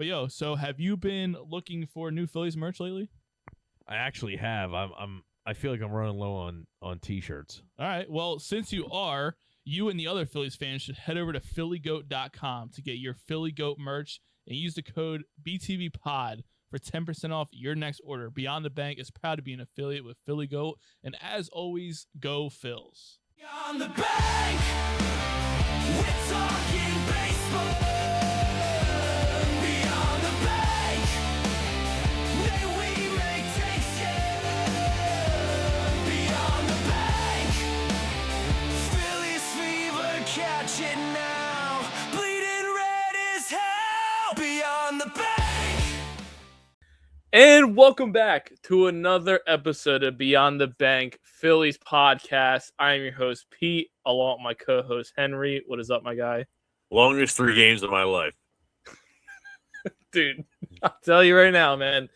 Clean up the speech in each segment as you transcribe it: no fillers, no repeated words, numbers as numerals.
But so have you been looking for new Phillies merch lately? I actually have. I feel like I'm running low on t-shirts. All right. Well, since you are, you and the other Phillies fans should head over to phillygoat.com to get your Philly Goat merch and use the code BTVPod for 10% off your next order. Beyond the Bank is proud to be an affiliate with Philly Goat, and as always, go Phils. Beyond the Bank, we're talking baseball. Beyond the Bank, may we make takes, Beyond the Bank, Phillies fever, catch it now. Bleeding red is hell. Beyond the Bank. And welcome back to another episode of Beyond the Bank Phillies podcast. I am your host, Pete, along with my co-host, Henry. What is up, my guy? Longest 3 games of my life. Dude, I'll tell you right now, man.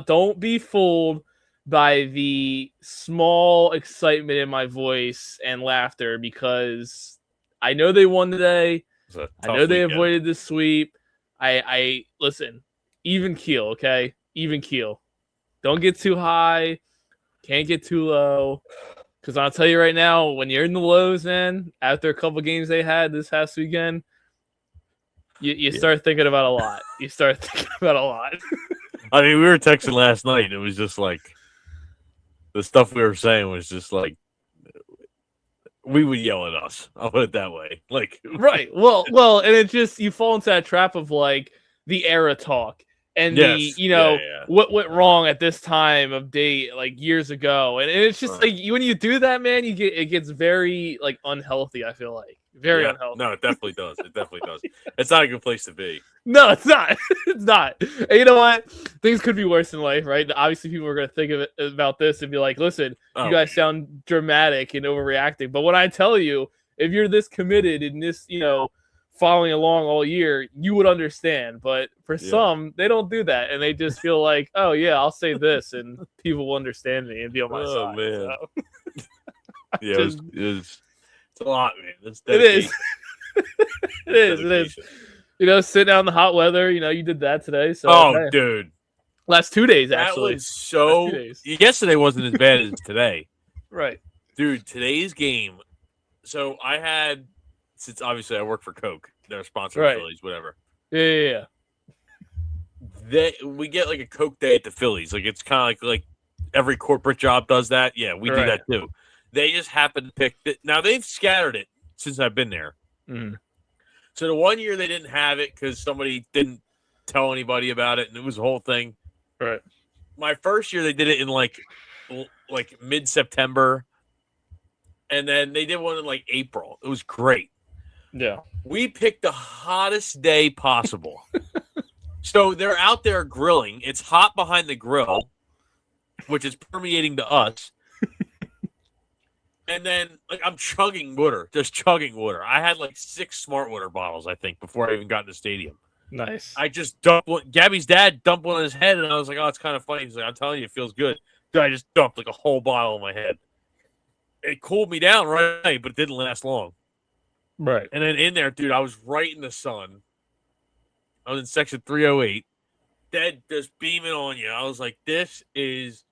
Don't be fooled by the small excitement in my voice and laughter because I know they won today. I know they avoided the sweep. I listen. Even keel, okay? Even keel. Don't get too high. Can't get too low. Because I'll tell you right now, when you're in the lows, man, after a couple games they had this past weekend, you start thinking about a lot. I mean, we were texting last night, and it was just like the stuff we were saying was just like we would yell at us. I'll put it that way. Like, right. Well, and it just you fall into that trap of like the era talk. And what went wrong at this time of day, like years ago, and it's just like when you do that, man, it gets very like unhealthy. I feel like very unhealthy. No, it definitely does. It's not a good place to be. No, it's not. It's not. And you know what? Things could be worse in life, right? Obviously, people are going to think of it about this and be like, "Listen, you guys sound dramatic and overreacting." But when I tell you, if you're this committed in this, following along all year, you would understand. But for some, they don't do that, and they just feel like, oh yeah, I'll say this, and people will understand me and be on my side. Man. So. It's a lot, man. It is. It is. Sitting out in the hot weather. You did that today. So dude, last 2 days that actually. Was yesterday wasn't as bad as today. Right, dude. Today's game. So I had. Since obviously I work for Coke, they're sponsoring Phillies, whatever. Yeah. We get like a Coke day at the Phillies. Like it's kind of like every corporate job does that. Yeah, we do that too. They just happen to pick it. Now they've scattered it since I've been there. Mm. So the one year they didn't have it because somebody didn't tell anybody about it, and it was a whole thing. Right. My first year they did it in like mid-September, and then they did one in like April. It was great. Yeah. We picked the hottest day possible. So they're out there grilling. It's hot behind the grill, which is permeating to us. And then I'm chugging water. I had like 6 Smart Water bottles, I think, before I even got in the stadium. Nice. I just dumped one. Gabby's dad dumped one on his head, and I was like, oh, it's kind of funny. He's like, I'm telling you, it feels good. Dude, I just dumped like a whole bottle on my head. It cooled me down right, but it didn't last long. Right. And then in there, dude, I was right in the sun. I was in section 308. Dead, just beaming on you. I was like, this is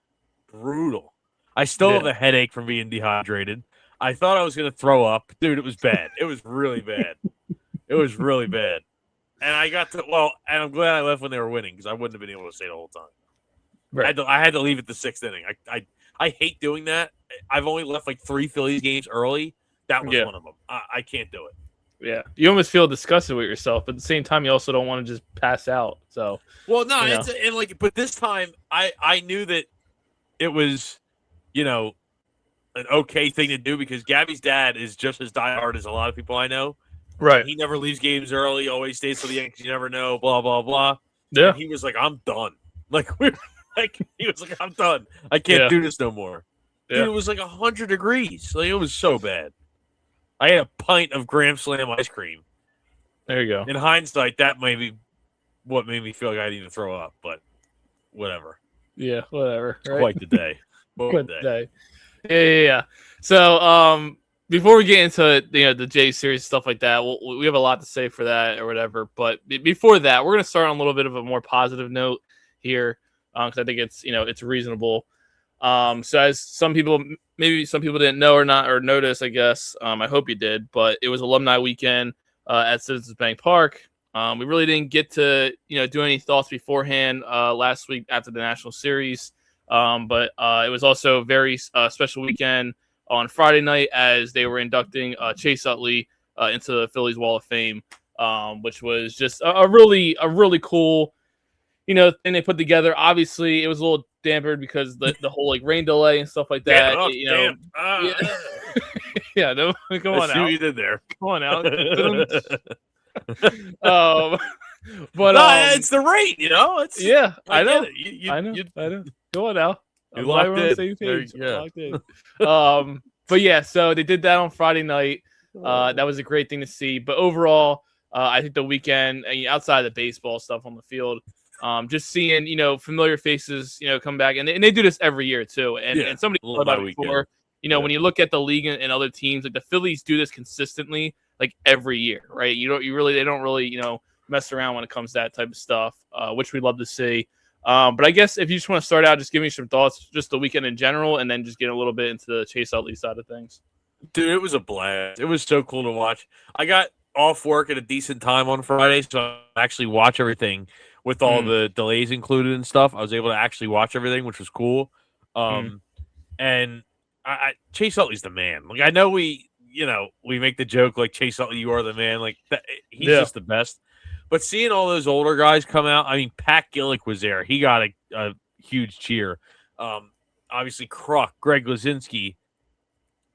brutal. I still have a headache from being dehydrated. I thought I was going to throw up. Dude, it was bad. It was really bad. And I got to, and I'm glad I left when they were winning because I wouldn't have been able to stay the whole time. Right. I had to leave at the 6th inning. I hate doing that. I've only left like 3 Phillies games early. That was one of them. I can't do it. Yeah, you almost feel disgusted with yourself, but at the same time, you also don't want to just pass out. So, but this time, I knew that it was, an okay thing to do because Gabby's dad is just as diehard as a lot of people I know. Right. He never leaves games early. Always stays till the end because you never know. Blah blah blah. Yeah. And he was like, I'm done. He was like, I'm done. I can't do this no more. Yeah. Dude, it was like 100 degrees. Like it was so bad. I had a pint of Graham Slam ice cream. There you go. In hindsight, that may be what made me feel like I need to throw up, but whatever. Yeah, whatever. It's quite the day. Quite the day. Yeah. So, before we get into the J series stuff like that, we have a lot to say for that or whatever. But before that, we're gonna start on a little bit of a more positive note here, because I think it's reasonable. So as maybe some people didn't know or notice, I guess. I hope you did, but it was Alumni Weekend at Citizens Bank Park. We really didn't get to do any thoughts beforehand last week after the National Series, but it was also a very special weekend on Friday night as they were inducting Chase Utley into the Phillies Wall of Fame, which was just a really cool thing they put together. Obviously, it was a little dampened because the whole rain delay and stuff like that. Damn. Yeah, no, come on see out. what you did there. Come on out. But it's the rain, It's I know. I I know. Go on now. You I'm glad locked we're on the in. same page. Yeah. Locked in. But yeah, so they did that on Friday night. That was a great thing to see. But overall, I think the weekend, outside of the baseball stuff on the field, just seeing familiar faces come back, and they do this every year too. And somebody Love about my it before, when you look at the league and other teams, like the Phillies do this consistently, every year, right? They don't really mess around when it comes to that type of stuff, which we love to see. But I guess if you just want to start out, just give me some thoughts, just the weekend in general, and then just get a little bit into the Chase Utley side of things. Dude, it was a blast. It was so cool to watch. I got off work at a decent time on Friday, so I actually watch everything with all the delays included and stuff. I was able to actually watch everything, which was cool. And Chase Utley's the man. I know we make the joke Chase Utley, you are the man. He's just the best. But seeing all those older guys come out, Pat Gillick was there. He got a huge cheer. Obviously, Kruk, Greg Lazinski,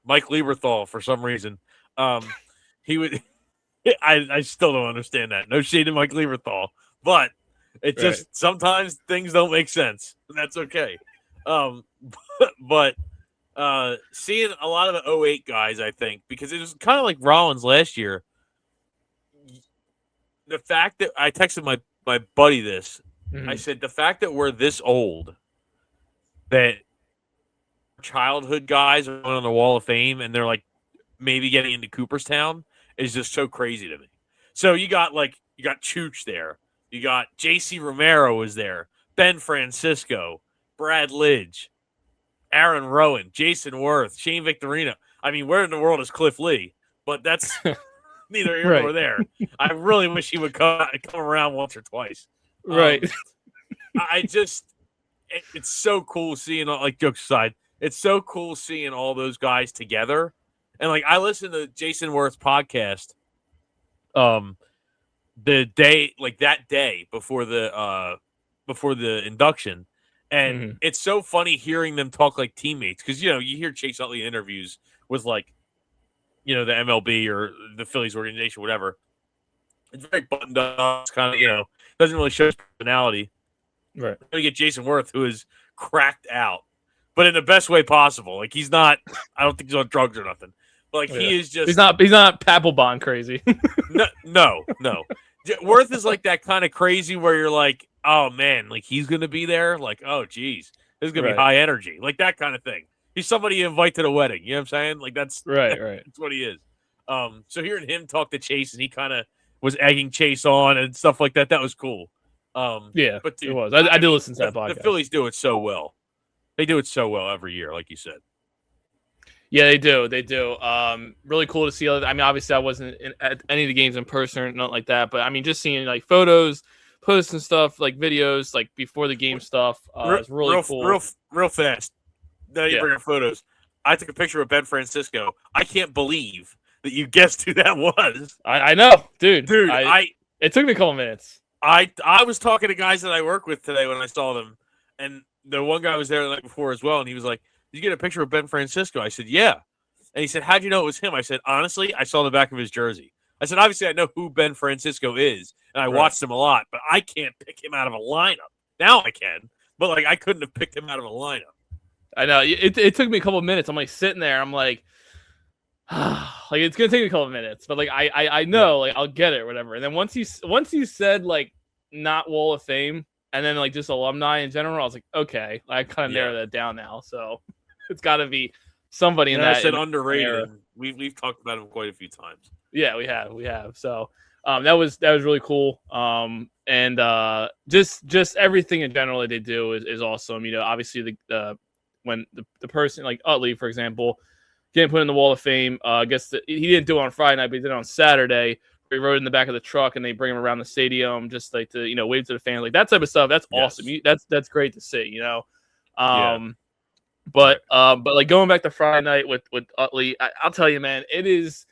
Mike Lieberthal, for some reason. He would. I still don't understand that. No shade to Mike Lieberthal, but it just sometimes things don't make sense. And that's okay. But seeing a lot of the 08 guys, I think, because it was kind of like Rollins last year. The fact that I texted my buddy this, I said, the fact that we're this old, that childhood guys are on the Wall of Fame and they're maybe getting into Cooperstown is just so crazy to me. So you got Chooch there. You got J.C. Romero was there. Ben Francisco, Brad Lidge, Aaron Rowan, Jason Worth, Shane Victorino. Where in the world is Cliff Lee? But that's neither here nor there. I really wish he would come around once or twice. Right. It's so cool seeing, jokes aside, it's so cool seeing all those guys together. And I listened to Jason Worth's podcast the day, that day before the induction. And it's so funny hearing them talk like teammates, because you hear Chase Utley interviews with the MLB or the Phillies organization, whatever. It's very buttoned up. It's kind of doesn't really show his personality. Right. You get Jason Worth, who is cracked out, but in the best way possible. He's not. I don't think he's on drugs or nothing. But he is just. He's not Papelbon crazy. No. Worth is that kind of crazy where you're like, oh man, he's gonna be there. Oh geez, this is gonna be high energy, that kind of thing. He's somebody you invite to the wedding. You know what I'm saying? That's right. That's what he is. So hearing him talk to Chase, and he kind of was egging Chase on and stuff like that. That was cool. Yeah, but dude, it was. I did listen to that podcast. The Phillies do it so well. They do it so well every year, like you said. Yeah, they do. They do. Really cool to see. Obviously, I wasn't at any of the games in person or nothing like that, but just seeing photos, posts and stuff, videos, before the game stuff. It's really cool. Real fast. Now you bring up photos. I took a picture of Ben Francisco. I can't believe that you guessed who that was. I know, dude. It took me a couple minutes. I was talking to guys that I work with today when I saw them, and the one guy was there the night before as well, and he was like, "Did you get a picture of Ben Francisco?" I said, "Yeah." And he said, "How'd you know it was him?" I said, "Honestly, I saw the back of his jersey." I said, "Obviously, I know who Ben Francisco is, and I watched him a lot, but I can't pick him out of a lineup. Now I can, but I couldn't have picked him out of a lineup." I know. It took me a couple of minutes. I'm sitting there. I'm it's gonna take me a couple of minutes, but I know I'll get it or whatever. And then once you said not Wall of Fame and then just alumni in general, I was like, okay, I kind of narrowed that down now. So it's got to be somebody in And I that said era. underrated. We've talked about him quite a few times. Yeah, we have. So that was really cool. And just everything in general that they do is awesome. You know, obviously when the person like Utley, for example, getting put in the Wall of Fame. I guess he didn't do it on Friday night, but he did it on Saturday. He rode in the back of the truck, and they bring him around the stadium just like to wave to the fans, like that type of stuff. That's awesome. That's great to see. You know. But like going back to Friday night with Utley, I'll tell you, man, it's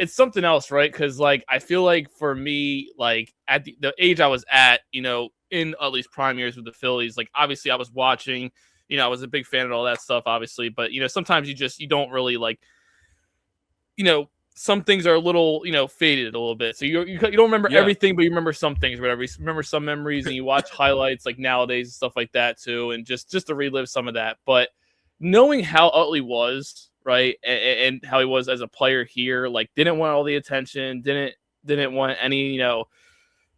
something else, right? Because like I feel like for me, like at the age I was at, in Utley's prime years with the Phillies, like obviously I was watching, I was a big fan of all that stuff, obviously, but sometimes you don't really like, some things are a little, faded a little bit. So you don't remember everything, but you remember some things, whatever. You remember some memories, and you watch highlights like nowadays and stuff like that too, and just to relive some of that. But knowing how Utley was, right, and how he was as a player here, like didn't want all the attention, didn't want any,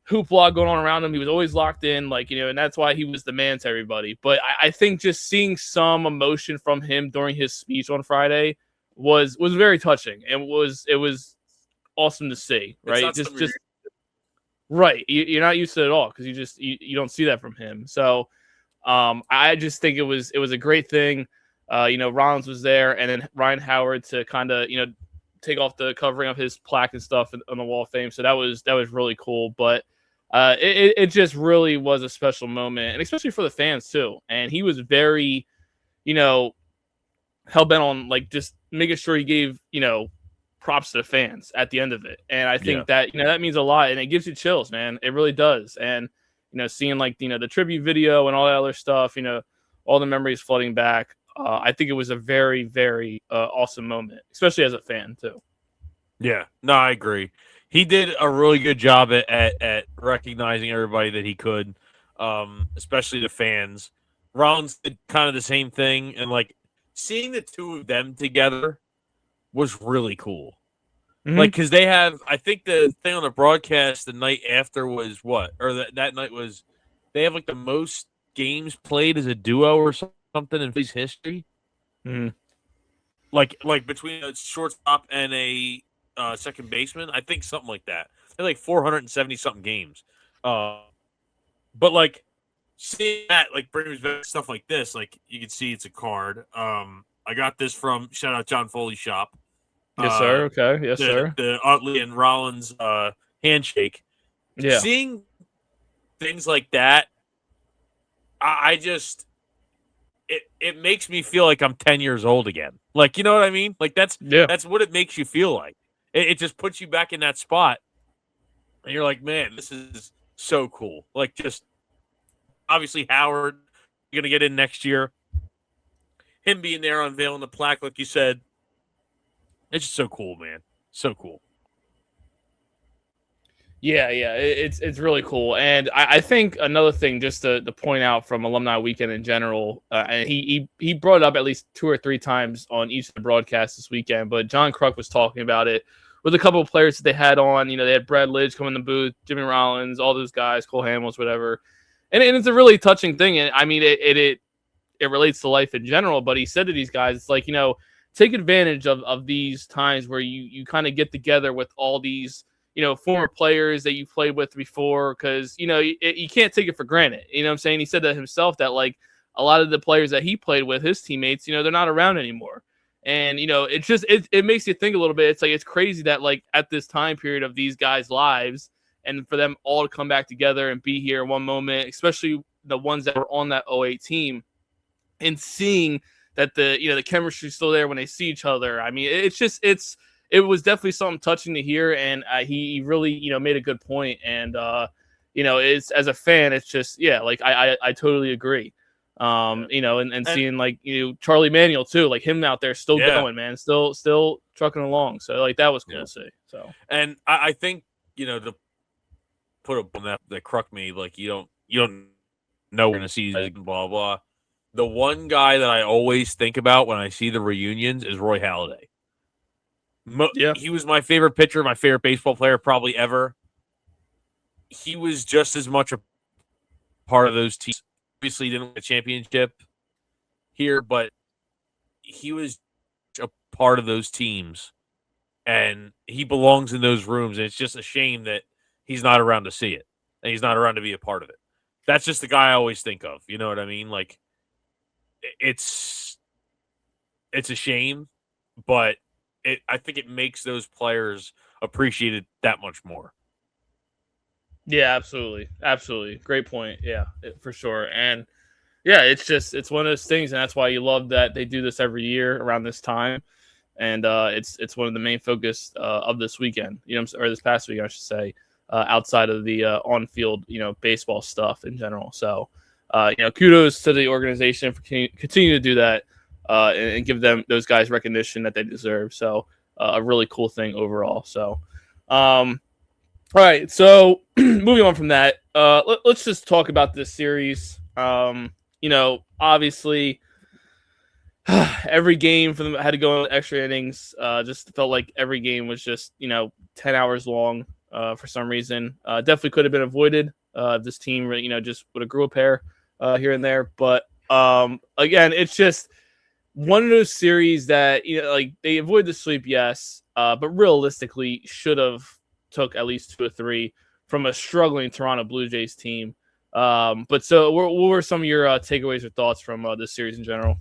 hoopla going on around him. He was always locked in, like, and that's why he was the man to everybody. But I think just seeing some emotion from him during his speech on Friday was very touching, and it was awesome to see, right? Just right. You're not used to it at all because you don't see that from him. So I just think it was a great thing. Rollins was there, and then Ryan Howard to kind of take off the covering of his plaque and stuff on the Wall of Fame. So that was really cool. But it just really was a special moment, and especially for the fans too. And he was very, hell bent on like just making sure he gave props to the fans at the end of it. And I think that that means a lot, and it gives you chills, man. It really does. And seeing like the tribute video and all that other stuff, all the memories flooding back. I think it was a very, very awesome moment, especially as a fan too. Yeah, no, I agree. He did a really good job at recognizing everybody that he could, especially the fans. Rollins did kind of the same thing, and like seeing the two of them together was really cool. Mm-hmm. Like, because they have, I think the thing on the broadcast the night after was what, or that night was, they have like the most games played as a duo or something in Phillies history. Mm-hmm. Like between a shortstop and a second baseman, I think something like that. They're like 470 something games. But like seeing that, like brings back stuff like this, like you can see it's a card. I got this from shout out John Foley's shop. Yes, sir. Okay. Yes, sir. The Utley and Rollins handshake. Yeah. Seeing things like that, I just it makes me feel like I'm 10 years old again. Like, you know what I mean? Like that's what it makes you feel like. It just puts you back in that spot, and you're like, man, this is so cool. Like, just obviously Howard, you're gonna get in next year. Him being there unveiling the plaque, like you said, it's just so cool, man. So cool. Yeah, it's really cool. And I think another thing just to point out from Alumni Weekend in general, and he brought it up at least 2 or 3 times on each of the broadcasts this weekend, but John Kruk was talking about it with a couple of players that they had on. They had Brad Lidge come in the booth, Jimmy Rollins, all those guys, Cole Hamels, whatever. And it's a really touching thing. And I mean, it relates to life in general, but he said to these guys, it's like, take advantage of these times where you kind of get together with all these, former players that you played with before, because, you can't take it for granted. You know what I'm saying? He said that himself, that like a lot of the players that he played with, his teammates, they're not around anymore. And, it makes you think a little bit. It's like, it's crazy that like at this time period of these guys' lives, and for them all to come back together and be here in one moment, especially the ones that were on that 08 team, and seeing that the chemistry is still there when they see each other. I mean, it was definitely something touching to hear, and he really made a good point. And it's, as a fan, it's just like I totally agree. And seeing like Charlie Manuel too, like him out there still going, man, still trucking along. So like that was cool to see. So, and I think to put up on that Kruk me, like you don't know we're gonna see blah blah. The one guy that I always think about when I see the reunions is Roy Halladay. He was my favorite pitcher, my favorite baseball player probably ever. He was just as much a part of those teams. Obviously, didn't win a championship here, but he was part of those teams, and he belongs in those rooms. And it's just a shame that he's not around to see it, and he's not around to be a part of it. That's just the guy I always think of. You know what I mean? Like, it's a shame, but I think it makes those players appreciate it that much more. Yeah, absolutely. Great point. Yeah, for sure. And yeah, it's one of those things, and that's why you love that they do this every year around this time. And it's one of the main focus of this weekend, or this past weekend, I should say, outside of the on-field, baseball stuff in general. So, kudos to the organization for continue to do that and give those guys recognition that they deserve. So, a really cool thing overall. So, all right. So, moving on from that, let's just talk about this series. Obviously, every game for them had to go into extra innings. Just felt like every game was just 10 hours long for some reason. Definitely could have been avoided. This team, just would have grew a pair here and there. But again, it's just one of those series that they avoid the sweep, yes, but realistically should have took at least 2 or 3 from a struggling Toronto Blue Jays team. But so, what were some of your takeaways or thoughts from this series in general?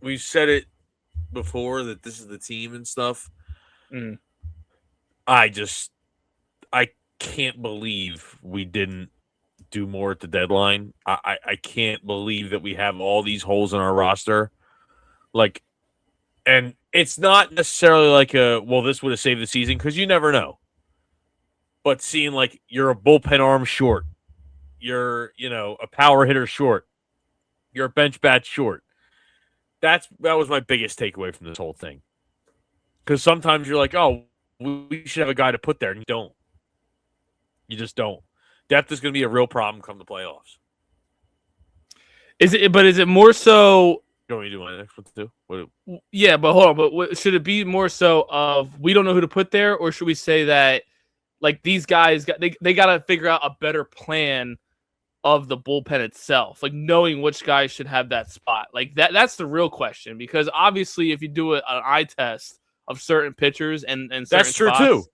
We've said it before that this is the team and stuff. I can't believe we didn't do more at the deadline. I can't believe that we have all these holes in our roster. And it's not necessarily like this would have saved the season, because you never know. But seeing you're a bullpen arm short, you're a power hitter short, you're a bench bat short. That was my biggest takeaway from this whole thing. Because sometimes you're like, oh, we should have a guy to put there, and you don't. You just don't. Depth is going to be a real problem come the playoffs. Is it more so? You want me to do my next one too? Yeah, but hold on. But should it be more so of we don't know who to put there, or should we say that these guys they got to figure out a better plan of the bullpen itself, knowing which guys should have that spot? That's the real question, because obviously if you do an eye test of certain pitchers and certain that's true spots, too.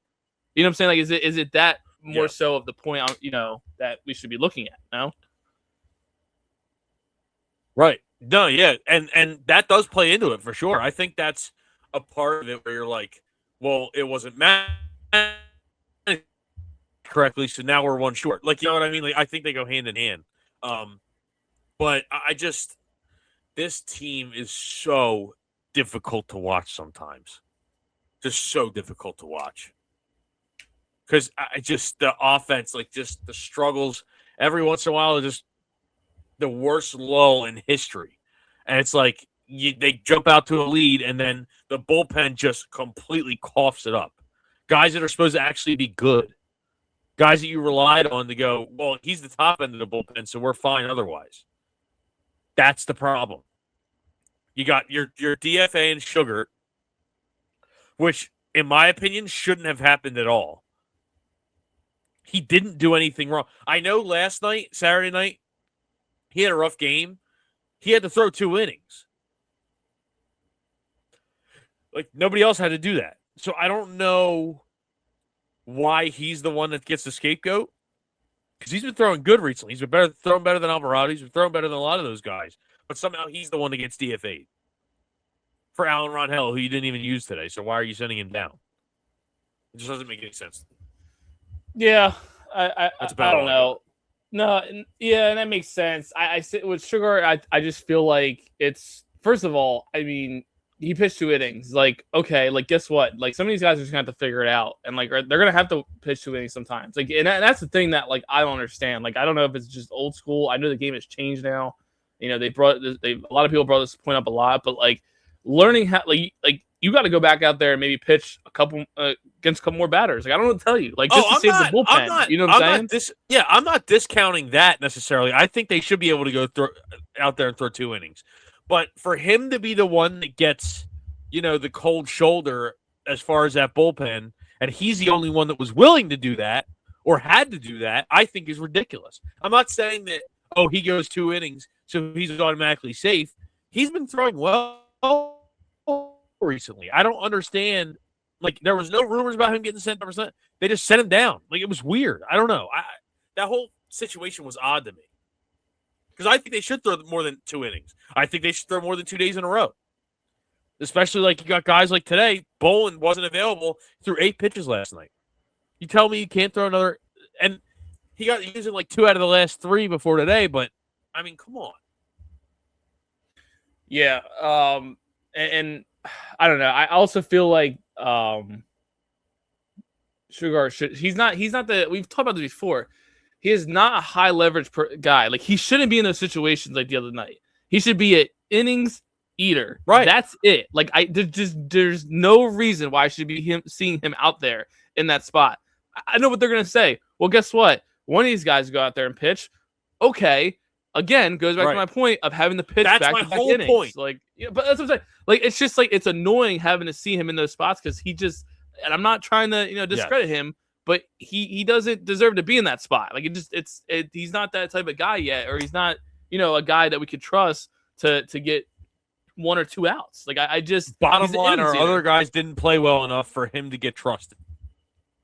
You know what I'm saying? Is it that more so of the point that we should be looking at now? Right. No, yeah. And that does play into it for sure. I think that's a part of it where you're like, well, it wasn't managed correctly, so now we're one short. You know what I mean? I think they go hand in hand. But this team is so difficult to watch sometimes. Just so difficult to watch. Because the offense, just the struggles, every once in a while, just the worst lull in history. And it's they jump out to a lead, and then the bullpen just completely coughs it up. Guys that are supposed to actually be good. Guys that you relied on to go, well, he's the top end of the bullpen, so we're fine otherwise. That's the problem. You got your DFA and Sugar, which, in my opinion, shouldn't have happened at all. He didn't do anything wrong. I know Saturday night, he had a rough game. He had to throw 2 innings. Nobody else had to do that. So I don't know why he's the one that gets the scapegoat, because he's been throwing good recently. He's been throwing better than Alvarado. He's been throwing better than a lot of those guys. But somehow he's the one that gets DFA'd for Alan Ronhell, who you didn't even use today. So why are you sending him down? It just doesn't make any sense. Yeah, I don't know. No, yeah, and that makes sense. I sit with Sugar. I just feel like it's, first of all, I mean, he pitched 2 innings. Okay, guess what? Some of these guys are just gonna have to figure it out, and they're gonna have to pitch 2 innings sometimes. And that's the thing that I don't understand. I don't know if it's just old school. I know the game has changed now. A lot of people brought this point up a lot, but learning how, you got to go back out there and maybe pitch a couple against a couple more batters. I don't know what to tell you. Just to save the bullpen. You know what I'm saying? I'm not discounting that necessarily. I think they should be able to go out there and throw 2 innings. But for him to be the one that gets, the cold shoulder as far as that bullpen, and he's the only one that was willing to do that or had to do that, I think is ridiculous. I'm not saying that, he goes 2 innings, so he's automatically safe. he's been throwing well recently. I don't understand. Like, there was no rumors about him getting sent 100%. They just sent him down. Like, it was weird. I don't know. That whole situation was odd to me. Because I think they should throw more than 2 innings. I think they should throw more than 2 days in a row. Especially like you got guys like today. Bolin wasn't available. Threw 8 pitches last night. You tell me you can't throw another. And he got using like 2 out of the last 3 before today. But, I mean, come on. Yeah. And I don't know. I also feel like Sugar he's not the, we've talked about this before. He is not a high leverage guy. Like, he shouldn't be in those situations like the other night. He should be an innings eater. Right. That's it. Like, there's no reason why I should be seeing him out there in that spot. I know what they're gonna say. Well, guess what? One of these guys go out there and pitch. Okay. Again, goes back to my point of having the pitch That's back my to back whole innings. point. Like, yeah, but that's what I'm saying. Like, it's just like, it's annoying having to see him in those spots because he just, and I'm not trying to discredit him, but he doesn't deserve to be in that spot. Like, he's not that type of guy yet, or he's not a guy that we could trust to get 1 or 2 outs. Like, I just, bottom line, our other guys didn't play well enough for him to get trusted.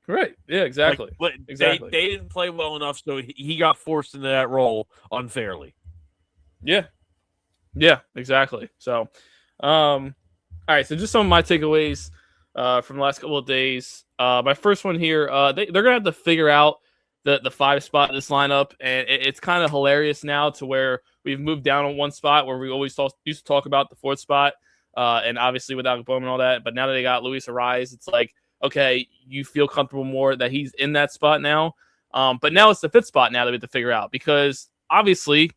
Right. Yeah, exactly. Like, exactly. They didn't play well enough, so he got forced into that role unfairly. Yeah. Yeah, exactly. So, all right. So just some of my takeaways from the last couple of days. My first one here, they're going to have to figure out the 5 spot in this lineup. And it's kind of hilarious now to where we've moved down on 1 spot where we always used to talk about the 4th spot. And obviously without Bowman and all that. But now that they got Luis Ariz, it's like, okay, you feel comfortable more that he's in that spot now. But now it's the 5th spot now that we have to figure out because obviously,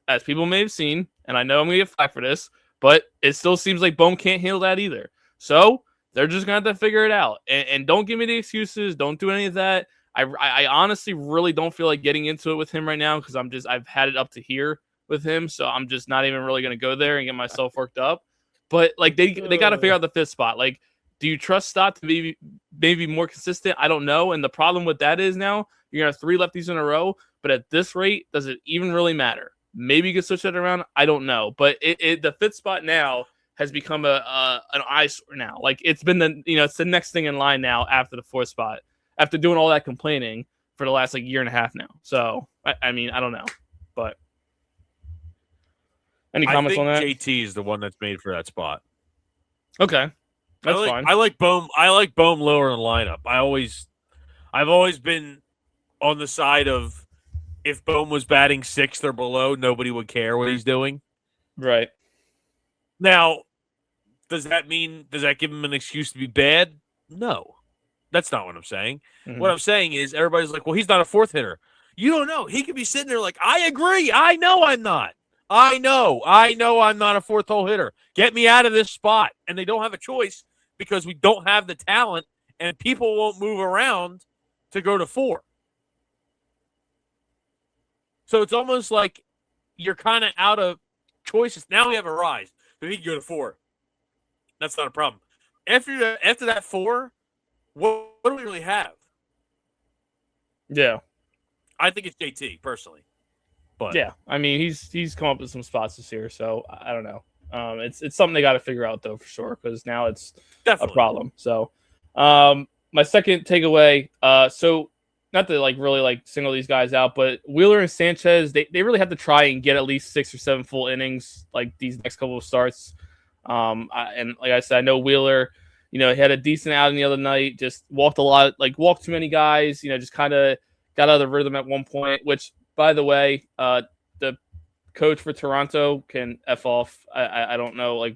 as people may have seen, and I know I'm going to get flack for this, but it still seems like Bohm can't handle that either. So they're just going to have to figure it out. And don't give me the excuses. Don't do any of that. I honestly really don't feel like getting into it with him right now because I've had it up to here with him. So I'm just not even really going to go there and get myself worked up. But like they got to figure out the 5th spot. Like, do you trust Stott to be maybe more consistent? I don't know. And the problem with that is now you're going to have 3 lefties in a row. But at this rate, does it even really matter? Maybe you can switch that around. I don't know. But the 5th spot now has become an eyesore now. Like, it's been it's the next thing in line now after the 4th spot, after doing all that complaining for the last year and a half now. So, I mean, I don't know. But any comments on that? JT is the one that's made for that spot. Okay. That's fine. I like Bohm. I like Bohm lower in the lineup. I've always been on the side of if Bohm was batting 6th or below, nobody would care what he's doing. Right. Now, does that give him an excuse to be bad? No. That's not what I'm saying. Mm-hmm. What I'm saying is everybody's like, well, he's not a 4th hitter. You don't know. He could be sitting there like, I agree. I know I'm not. I know I'm not a 4th hole hitter. Get me out of this spot. And they don't have a choice because we don't have the talent and people won't move around to go to 4. So it's almost like you're kind of out of choices. Now we have a rise. So he can go to 4. That's not a problem. After that 4, what do we really have? Yeah. I think it's JT, personally. But yeah, I mean, he's come up with some spots this year, so I don't know. It's something they got to figure out, though, for sure, because now it's definitely a problem. So my second takeaway, so not to really single these guys out, but Wheeler and Sanchez, they really have to try and get at least 6 or 7 full innings these next couple of starts. And like I said, I know Wheeler, he had a decent outing the other night, just walked a lot, walked too many guys, just kind of got out of the rhythm at one point, which, by the way, the coach for Toronto can F off. I don't know,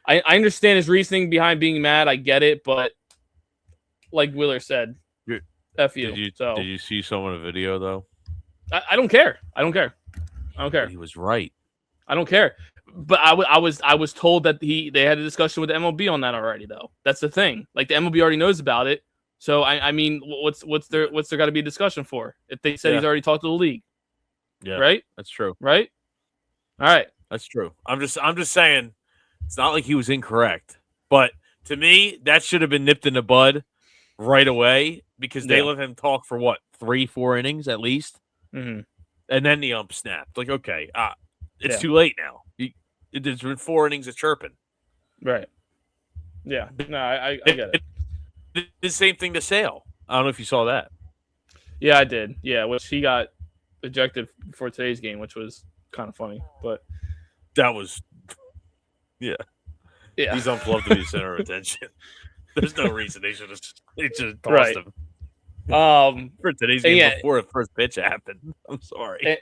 I understand his reasoning behind being mad. I get it, but like Wheeler said, F you. Did you see some of the video, though? I don't care. I don't care. He was right. I don't care. But I was told that they had a discussion with the MLB on that already, though. That's the thing. The MLB already knows about it. So I mean, what's there got to be a discussion for if they said he's already talked to the league? Yeah, right. That's true. Right. All right. That's true. I'm just saying, it's not like he was incorrect, but to me, that should have been nipped in the bud right away because they let him talk for 3-4 innings at least, mm-hmm. and then the ump snapped. Okay, it's too late now. There's been 4 innings of chirping. Right. Yeah. No, I get it. The same thing to Sale. I don't know if you saw that. Yeah, I did. Yeah, which he got ejected for today's game, which was kind of funny. But That was, yeah. yeah, He's unplugged to be center of attention. There's no reason they should have tossed Right. him for today's game before the first pitch happened. I'm sorry.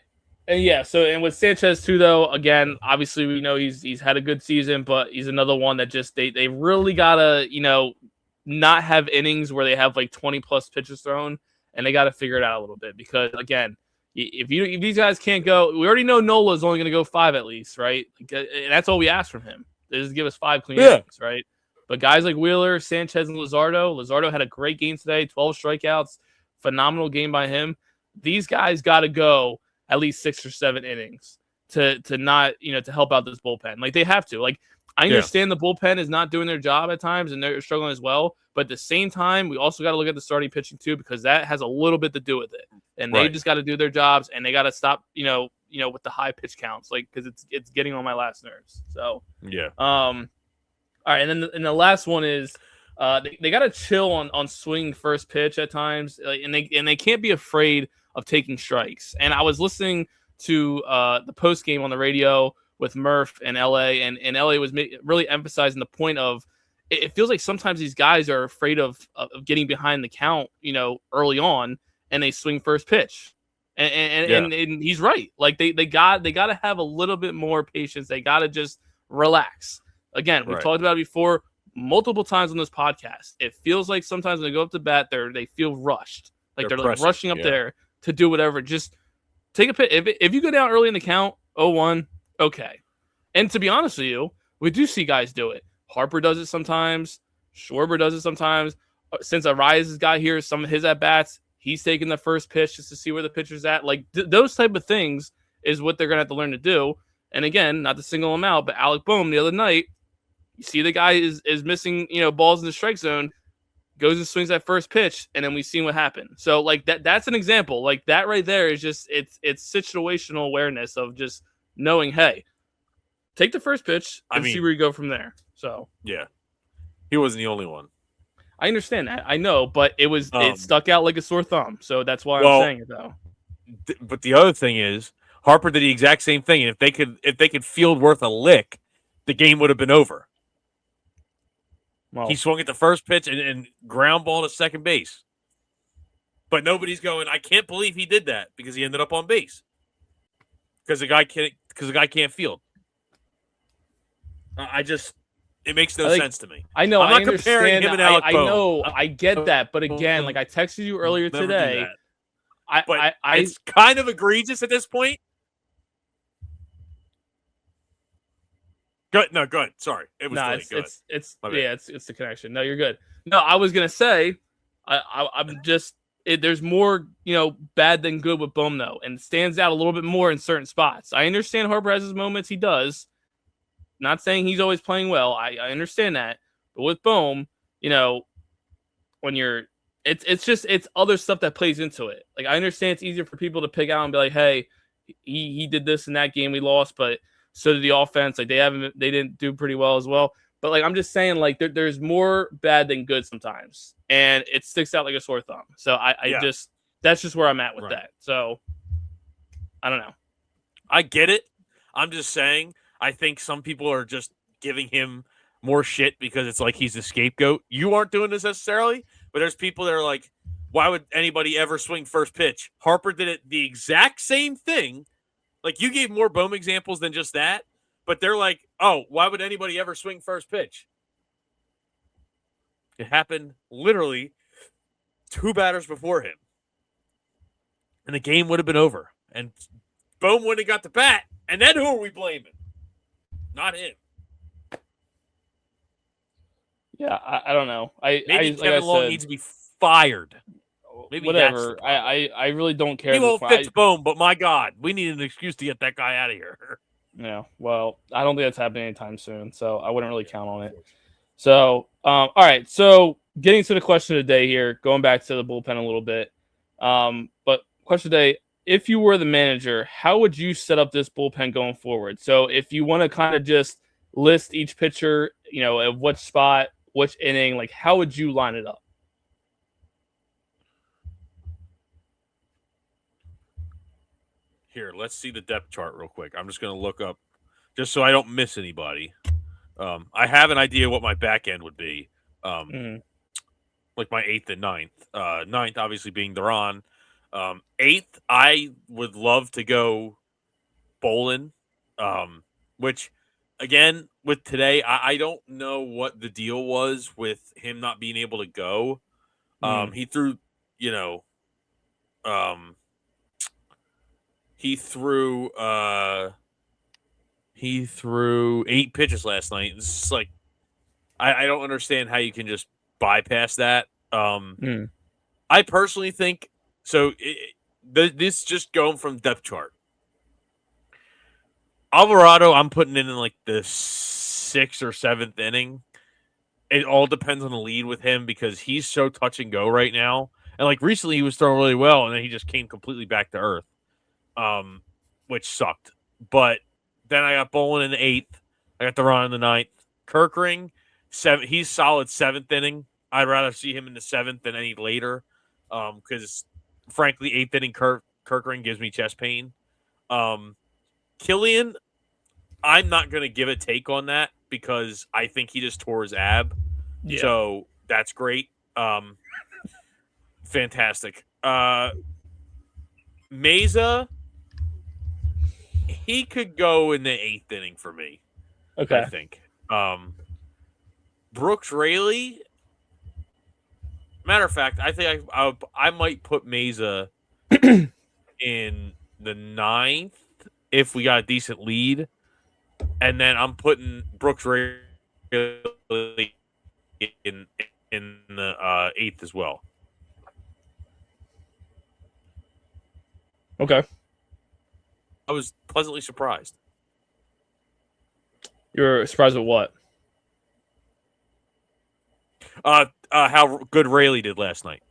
And yeah, and with Sanchez too, though, again, obviously we know he's had a good season, but he's another one that just they really gotta not have innings where they have like 20 plus pitches thrown, and they gotta figure it out a little bit because again, if these guys can't go, we already know Nola's only gonna go 5 at least, right? And that's all we ask from him. They just give us 5 clean innings, right? But guys like Wheeler, Sanchez, and Luzardo had a great game today, 12 strikeouts, phenomenal game by him. These guys got to go at least 6 or 7 innings to not, to help out this bullpen. Like they have to. Like I understand the bullpen is not doing their job at times and they're struggling as well. But at the same time, we also got to look at the starting pitching too, because that has a little bit to do with it. And they just got to do their jobs and they got to stop, with the high pitch counts, like, because it's getting on my last nerves. So, yeah. All right. And then the last one is they got to chill on swinging first pitch at times. And they can't be afraid of taking strikes. And I was listening to the post game on the radio with Murph and LA, and LA was really emphasizing the point of it feels like sometimes these guys are afraid of getting behind the count, early on, and they swing first pitch. And he's right. Like they got to have a little bit more patience. They got to just relax. Again, we've talked about it before multiple times on this podcast. It feels like sometimes when they go up to bat, they feel rushed. Like they're like rushing up there to do whatever. Just take a pitch. If you go down early in the count, 0-1, okay. And to be honest with you, we do see guys do it. Harper does it sometimes. Schwarber does it sometimes. Since Arias has got here, some of his at-bats, he's taking the first pitch just to see where the pitcher's at. Like those type of things is what they're going to have to learn to do. And again, not to single him out, but Alec Boehm the other night, you see the guy is missing, balls in the strike zone, goes and swings that first pitch, and then we see what happened. So like that's an example. Like that right there is just it's situational awareness of just knowing, hey, take the first pitch and see where you go from there. So yeah, he wasn't the only one. I understand that. I know, but it stuck out like a sore thumb. So that's why I'm saying it though. But the other thing is Harper did the exact same thing, and if they could field worth a lick, the game would have been over. Well, he swung at the first pitch and ground ball to second base. But nobody's going, I can't believe he did that because he ended up on base. Because the guy can't field. It makes no sense to me. I know. I'm not comparing him and Alec Boehm. I know. I get that. But again, like I texted you earlier today. It's kind of egregious at this point. Go ahead. Sorry. It was it's the connection. No, you're good. No, I was gonna say I'm just there's more, bad than good with Boehm though, and stands out a little bit more in certain spots. I understand Harper has his moments, he does. Not saying he's always playing well. I understand that. But with Boehm, when you're it's other stuff that plays into it. Like I understand it's easier for people to pick out and be like, hey, he did this in that game we lost, but so did the offense. Like they didn't do pretty well as well. But like I'm just saying, like there's more bad than good sometimes, and it sticks out like a sore thumb. So that's just where I'm at with that. So I don't know. I get it. I'm just saying. I think some people are just giving him more shit because it's like he's the scapegoat. You aren't doing this necessarily, but there's people that are like, why would anybody ever swing first pitch? Harper did it the exact same thing. Like you gave more Boehm examples than just that, but they're like, oh, why would anybody ever swing first pitch? It happened literally 2 batters before him. And the game would have been over. And Boehm wouldn't have got the bat. And then who are we blaming? Not him. Yeah, I don't know. Maybe Kevin Long needs to be fired. Maybe whatever. I really don't care. He won't fix Boehm, but my God, we need an excuse to get that guy out of here. Yeah, well, I don't think that's happening anytime soon, so I wouldn't really count on it. So, all right. So, getting to the question of the day here, going back to the bullpen a little bit. But question of the day: if you were the manager, how would you set up this bullpen going forward? So if you want to kind of just list each pitcher, at what spot, which inning, like how would you line it up? Here, let's see the depth chart real quick. I'm just going to look up just so I don't miss anybody. I have an idea what my back end would be. Like my 8th and 9th. 9th obviously being Duran. 8th, I would love to go Bolin, which again with today, I don't know what the deal was with him not being able to go. He threw, he threw 8 pitches last night. It's just like I don't understand how you can just bypass that. I personally think so. This just going from depth chart. Alvarado, I'm putting in like the 6th or 7th inning. It all depends on the lead with him because he's so touch and go right now. And like recently, he was throwing really well, and then he just came completely back to earth, which sucked. But then I got Bolin in the 8th. I got Duran in the 9th. Kirkring, 7th. He's solid 7th inning. I'd rather see him in the 7th than any later, because frankly, 8th inning Kirkring gives me chest pain. Killian, I'm not going to give a take on that because I think he just tore his ab. Yeah. So that's great. Fantastic. Meza, he could go in the 8th inning for me. Okay. I think. Brooks Raley, matter of fact, I think I might put Meza in the 9th if we got a decent lead. And then I'm putting Brooks Raley in the 8th as well. Okay. I was pleasantly surprised. You're surprised at what? How good Raley did last night.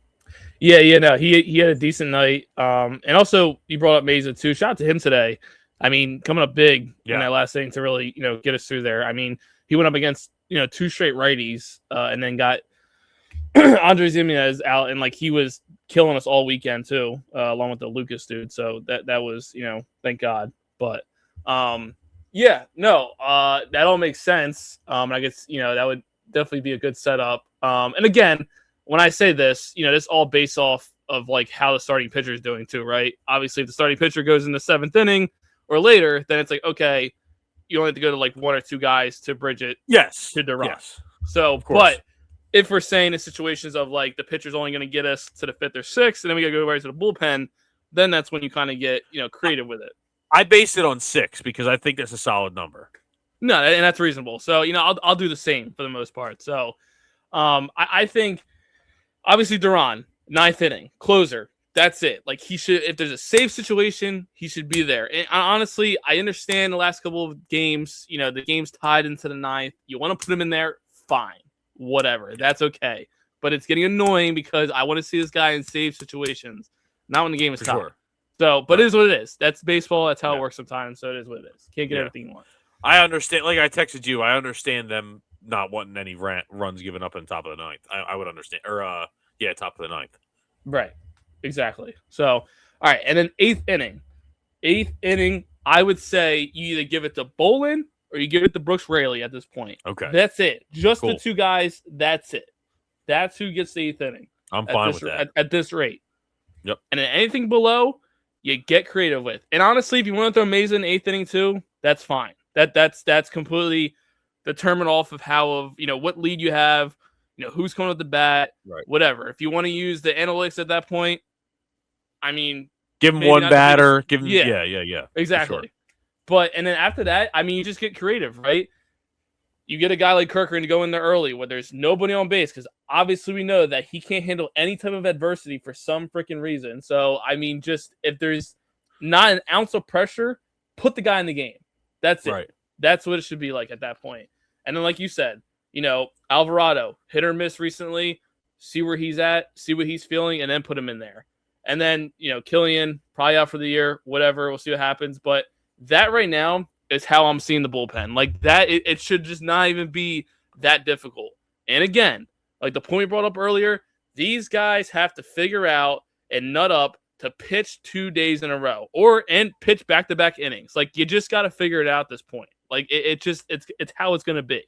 Yeah, no, he had a decent night. And also you brought up Meza too. Shout out to him today. I mean, coming up big in that last inning to really, get us through there. I mean, he went up against, 2 straight righties, and then got Andres Jimenez out, and like he was killing us all weekend too, along with the Lucas dude. So that was, thank God. But that all makes sense. I guess, that would definitely be a good setup. And again, when I say this, this all based off of like how the starting pitcher is doing too, right? Obviously, if the starting pitcher goes in the 7th inning or later, then it's like, okay, you only have to go to like 1 or 2 guys to bridge it. Yes. To Duran. Yes. So, but if we're saying in situations of like the pitcher's only going to get us to the 5th or 6th, and then we got to go right to the bullpen, then that's when you kind of get, creative with it. I based it on 6 because I think that's a solid number. No, and that's reasonable. So, I'll do the same for the most part. So, I think obviously Duran, 9th inning, closer. That's it. Like he should, if there's a safe situation, he should be there. And honestly, I understand the last couple of games, the game's tied into the 9th. You want to put him in there, fine. Whatever. That's okay. But it's getting annoying because I want to see this guy in safe situations, not when the game is tied. Sure. So, but it is what it is. That's baseball. That's how it works sometimes. So it is what it is. Can't get everything you want. I understand. Like I texted you, I understand them not wanting any runs given up on the top of the 9th. I would understand. Or, top of the 9th. Right. Exactly. So, all right. And then 8th inning. 8th inning, I would say you either give it to Bolin or you give it to Brooks Raley at this point. Okay. That's it. Just the 2 guys. That's it. That's who gets the 8th inning. I'm fine with that. At this rate. Yep. And then anything below, you get creative with. And honestly, if you want to throw Meza in 8th inning too, that's fine. That's completely determined off of what lead you have, who's coming with the bat, right. Whatever. If you want to use the analytics at that point, I mean, give him one batter. Give him, yeah. Exactly. Sure. But and then after that, I mean, you just get creative, right? You get a guy like Kirkering to go in there early where there's nobody on base because obviously we know that he can't handle any type of adversity for some freaking reason. So I mean, just if there's not an ounce of pressure, put the guy in the game. That's it. Right. That's what it should be like at that point. And then, like you said, Alvarado hit or miss recently. See where he's at, see what he's feeling, and then put him in there. And then, Killian probably out for the year, whatever. We'll see what happens. But that right now is how I'm seeing the bullpen. Like that, it should just not even be that difficult. And again, like the point we brought up earlier, these guys have to figure out and nut up to pitch 2 days in a row and pitch back-to-back innings. Like you just got to figure it out at this point. Like it's how it's going to be.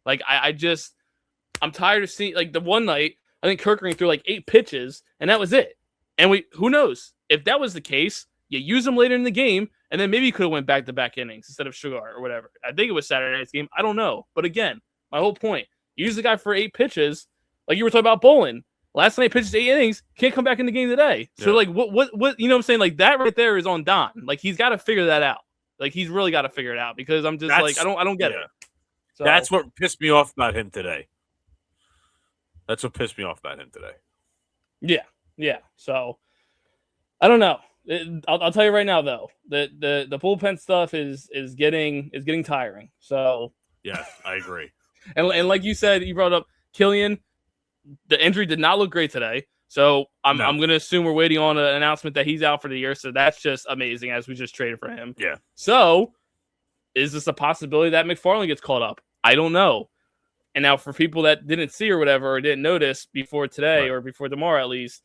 Like I'm tired of seeing like the one night, I think Kirkering threw like 8 pitches and that was it. And who knows if that was the case, you use them later in the game and then maybe you could have went back-to-back innings instead of Sugar or whatever. I think it was Saturday night's game. I don't know. But again, my whole point, use the guy for 8 pitches. Like you were talking about Bolin. Last night he pitched 8 innings, can't come back in the game today. So like what you know what I'm saying? Like that right there is on Don. Like he's got to figure that out. Like he's really got to figure it out because I'm just I don't get it. So, that's what pissed me off about him today. That's what pissed me off about him today. Yeah. So I don't know. I'll tell you right now though, the bullpen stuff is getting tiring. So yeah, I agree. and like you said, you brought up Killian. The injury did not look great today. So I'm going to assume we're waiting on an announcement that he's out for the year. So that's just amazing as we just traded for him. Yeah. So is this a possibility that McFarland gets called up? I don't know. And now for people that didn't see or whatever, or didn't notice before today or before tomorrow, at least,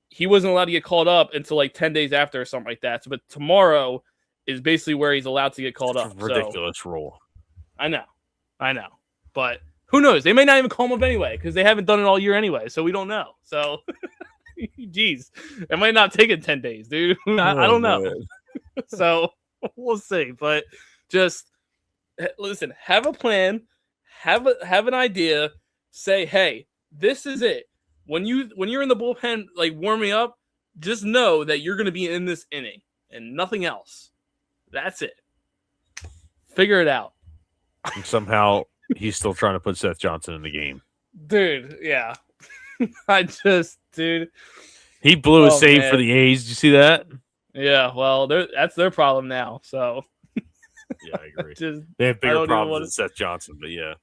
he wasn't allowed to get called up until like 10 days after or something like that. So, but tomorrow is basically where he's allowed to get called up. Ridiculous rule. I know. But who knows? They may not even call him up anyway because they haven't done it all year anyway. So we don't know. So, geez, it might not take it 10 days, dude. I don't know. So we'll see. But just listen, have a plan, have an idea. Say, hey, this is it. When you're in the bullpen, like warming up, just know that you're going to be in this inning and nothing else. That's it. Figure it out. And somehow he's still trying to put Seth Johnson in the game. Dude, yeah. Dude. He blew a save for the A's. Did you see that? Yeah, well, that's their problem now. So yeah, I agree. They have bigger problems than Seth Johnson, but yeah.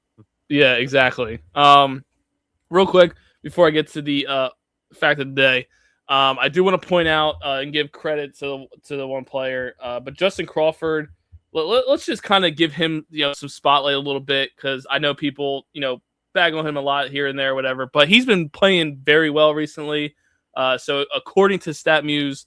Yeah, exactly. Real quick, before I get to the fact of the day, I do want to point out and give credit to the one player, but Justin Crawford. Let's just kind of give him some spotlight a little bit because I know people bag on him a lot here and there, whatever. But he's been playing very well recently. So according to StatMuse,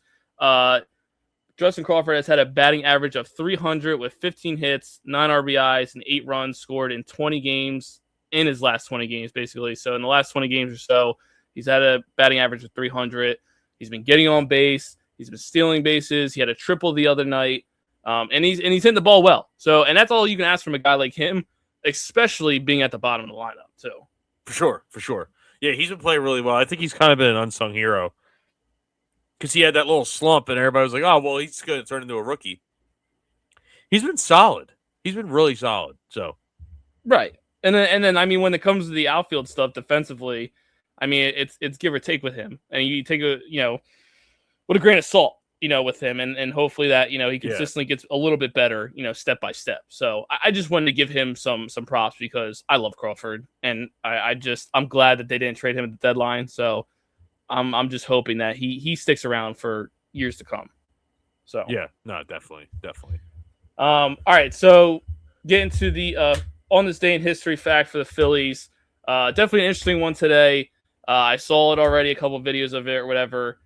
Justin Crawford has had a batting average of 300 with 15 hits, 9 RBIs, and 8 runs scored in 20 games in his last 20 games, basically. So in the last 20 games or so, he's had a batting average of 300. He's been getting on base. He's been stealing bases. He had a triple the other night. And he's hitting the ball well. So, and that's all you can ask from a guy like him, especially being at the bottom of the lineup too. For sure. Yeah, he's been playing really well. I think he's kind of been an unsung hero because he had that little slump, and everybody was like, "Oh, well, he's going to turn into a rookie." He's been solid. He's been really solid. So, right, and then I mean, when it comes to the outfield stuff defensively, I mean, it's give or take with him, and you take with a grain of salt. With him and hopefully that, he consistently gets a little bit better, step by step. So I just wanted to give him some props because I love Crawford and I'm glad that they didn't trade him at the deadline. So I'm just hoping that he sticks around for years to come. So yeah, no, definitely. All right. So get into the on this day in history fact for the Phillies. Definitely an interesting one today. I saw it already, a couple of videos of it or whatever.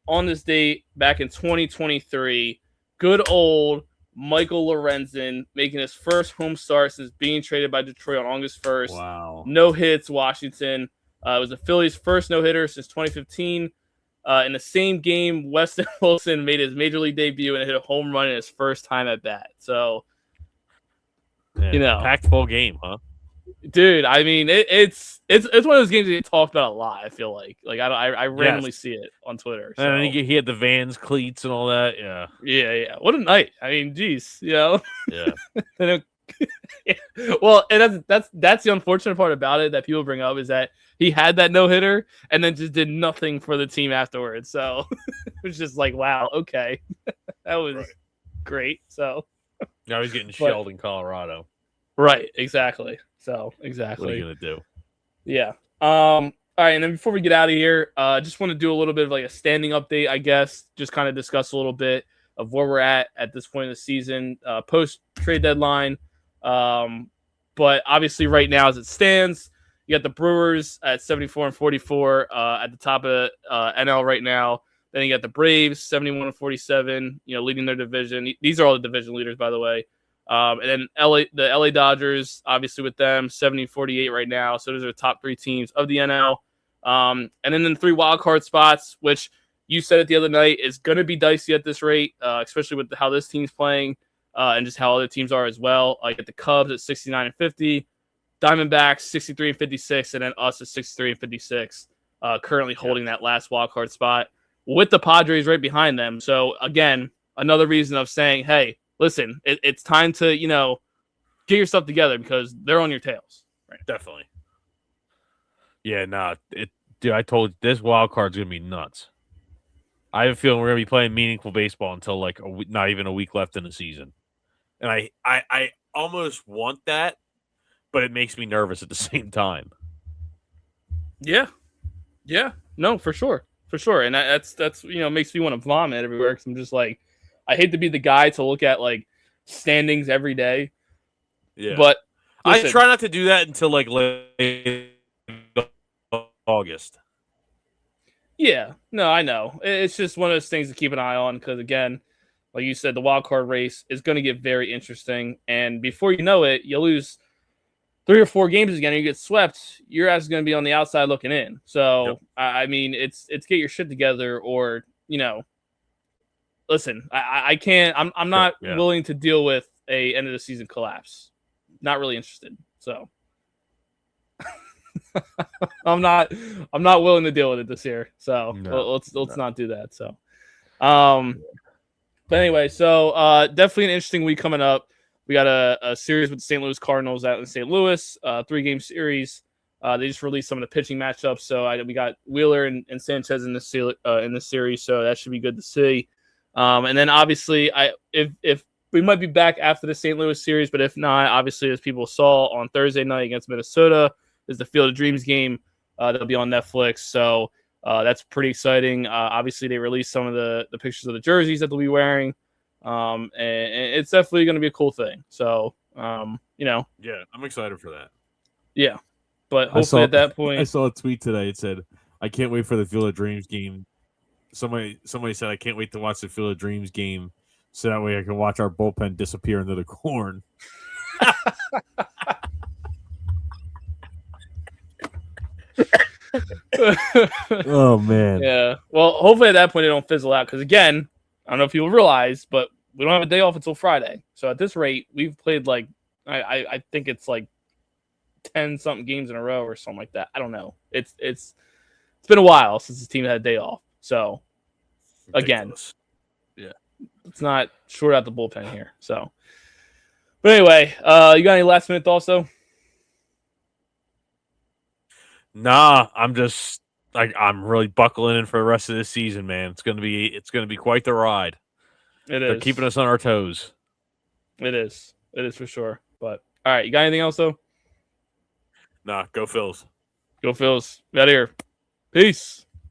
On this date, back in 2023, good old Michael Lorenzen making his first home start since being traded by Detroit on August 1st. Wow. No hits, Washington. It was the Phillies' first no-hitter since 2015. In the same game, Weston Wilson made his major league debut and hit a home run in his first time at bat. So, packed full game, huh? Dude, I mean, it's one of those games that get talked about a lot. I feel like I randomly see it on Twitter. So. And he had the Vans cleats and all that. Yeah. What a night! I mean, geez, Yeah. Well, and that's the unfortunate part about it that people bring up is that he had that no hitter and then just did nothing for the team afterwards. So it was just like, wow, okay, that was great. So now he's getting shelled in Colorado. Right, exactly. So exactly. What are you gonna do? Yeah. All right, and then before we get out of here, just want to do a little bit of like a standing update, I guess. Just kind of discuss a little bit of where we're at this point in the season, post trade deadline. But obviously, right now as it stands, you got the Brewers at 74 and 44 at the top of NL right now. Then you got the Braves 71 and 47, leading their division. These are all the division leaders, by the way. And then the LA Dodgers, obviously with them 70 and 48 right now. So those are the top 3 teams of the NL. And then the 3 wild card spots, which you said it the other night, is going to be dicey at this rate, especially with how this team's playing and just how other teams are as well. Like at the Cubs at 69 and 50, Diamondbacks 63 and 56, and then us at 63 and 56, currently holding that last wild card spot with the Padres right behind them. So again, another reason of saying, hey, listen, it's time to, get yourself together because they're on your tails. Right. Definitely. Yeah, dude, I told you, this wild card's going to be nuts. I have a feeling we're going to be playing meaningful baseball until like not even a week left in the season. And I almost want that, but it makes me nervous at the same time. Yeah. No, for sure. And that's makes me want to vomit everywhere because I'm just like, I hate to be the guy to look at like standings every day. Yeah. But listen, I try not to do that until like late August. Yeah. No, I know. It's just one of those things to keep an eye on because, again, like you said, the wild card race is going to get very interesting. And before you know it, you lose 3 or 4 games again and you get swept. Your ass is going to be on the outside looking in. So, yep. I mean, it's get your shit together or, listen, I can't. I'm not willing to deal with a end of the season collapse. Not really interested. So I'm not willing to deal with it this year. So let's not do that. So, but anyway, so definitely an interesting week coming up. We got a series with the St. Louis Cardinals out in St. Louis, 3-game series. They just released some of the pitching matchups. So we got Wheeler and Sanchez in this series. So that should be good to see. And then obviously if we might be back after the St. Louis series, but if not, obviously, as people saw on Thursday night against Minnesota, is the Field of Dreams game that'll be on Netflix. So that's pretty exciting. Obviously, they released some of the pictures of the jerseys that they'll be wearing, and it's definitely going to be a cool thing. So, yeah, I'm excited for that. Yeah, but hopefully at that point, I saw a tweet today. It said, "I can't wait for the Field of Dreams game." Somebody said, "I can't wait to watch the Field of Dreams game." So that way I can watch our bullpen disappear into the corn. Oh, man. Yeah. Well, hopefully at that point it don't fizzle out. Because, again, I don't know if you'll realize, but we don't have a day off until Friday. So at this rate, we've played like, I think it's like 10-something games in a row or something like that. I don't know. It's been a while since the team had a day off. So, again, let's not short out the bullpen here. So, but anyway, you got any last minute thoughts though? Nah, I'm really buckling in for the rest of this season, man. It's gonna be quite the ride. They're keeping us on our toes. It is for sure. But all right, you got anything else though? Nah, go Phils. Go Phils. Out of here. Peace.